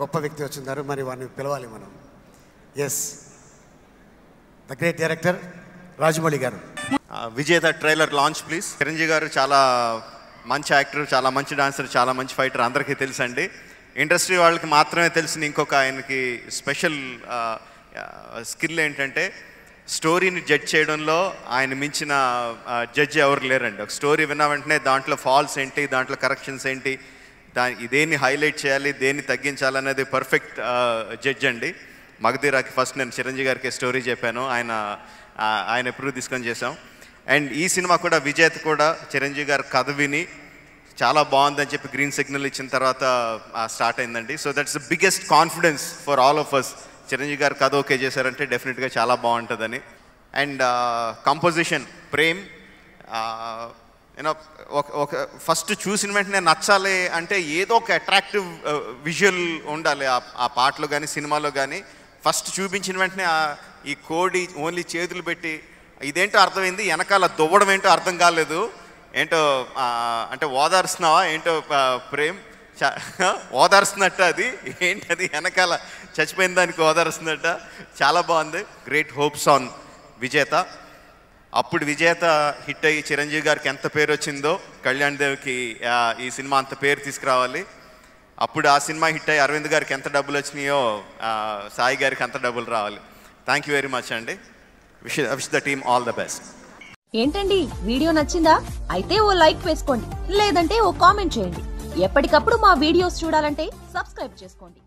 గొప్ప వ్యక్తి వచ్చిన్నారు, మరి వారిని పిలవాలి మనం. Yes, the great director Rajamouli garu. Vijetha trailer launch please. Chiranjeevi గారు చాలా మంచి యాక్టర్, చాలా మంచి డాన్సర్, చాలా మంచి ఫైటర్, అందరికీ తెలుసండి. ఇండస్ట్రీ వాళ్ళకి మాత్రమే తెలిసిన ఇంకొక ఆయనకి స్పెషల్ స్కిల్ ఏంటంటే స్టోరీని జడ్జ్ చేయడంలో ఆయన మించిన జడ్జి ఎవరు లేరండి. ఒక స్టోరీ విన్న వెంటనే దాంట్లో ఫాల్స్ ఏంటి, దాంట్లో కరెక్షన్స్ ఏంటి, దేన్ని హైలైట్ చేయాలి, దేన్ని తగ్గించాలనేది పర్ఫెక్ట్ జడ్జ్ అండి. మగధీరాకి ఫస్ట్ నేను చిరంజీవి గారికి స్టోరీ చెప్పాను, ఆయన ఎప్పుడు తీసుకొని చేసాం. అండ్ ఈ సినిమా కూడా విజేత కూడా చిరంజీవి గారి కథ విని చాలా బాగుందని చెప్పి గ్రీన్ సిగ్నల్ ఇచ్చిన తర్వాత స్టార్ట్ అయిందండి. So that's the biggest confidence for all of us. Chiranjeevi garu కథ ఓకే చేశారంటే డెఫినెట్గా చాలా బాగుంటుందని. అండ్ కంపోజిషన్ ప్రేమ్, యూనో ఒక ఫస్ట్ చూసిన వెంటనే నచ్చాలి అంటే ఏదో ఒక అట్రాక్టివ్ విజువల్ ఉండాలి ఆ పాటలో కానీ సినిమాలో కానీ. ఫస్ట్ చూపించిన వెంటనే ఈ కోడి ఓన్లీ చేతులు పెట్టి ఇదేంటో అర్థమైంది, వెనకాల దువ్వడం ఏంటో అర్థం కాలేదు, ఏంటో అంటే ఓదార్స్తున్నావా ఏంటో ప్రేమ్, ఓదార్స్తున్నట్ట అది ఏంటది, వెనకాల చచ్చిపోయిన దానికి ఓదార్స్తున్నట్ట, చాలా బాగుంది. గ్రేట్ హోప్స్ ఆన్ విజేత. అప్పుడు విజేత హిట్ అయ్యి చిరంజీవి గారికి ఎంత పేరు వచ్చిందో కళ్యాణ్ దేవ్కి ఈ సినిమా అంత పేరు తీసుకురావాలి. అప్పుడు ఆ సినిమా హిట్ అయ్యి అరవింద్ గారికి ఎంత డబ్బులు వచ్చినాయో సాయి గారికి అంత డబ్బులు రావాలి. థ్యాంక్ యూ వెరీ మచ్ అండి. Wish the team all the best. ఏంటండి వీడియో నచ్చిందా? అయితే ఓ లైక్ వేసుకోండి, లేదంటే ఓ కామెంట్ చేయండి. ఎప్పటికప్పుడు మా వీడియోస్ చూడాలంటే సబ్స్క్రైబ్ చేసుకోండి.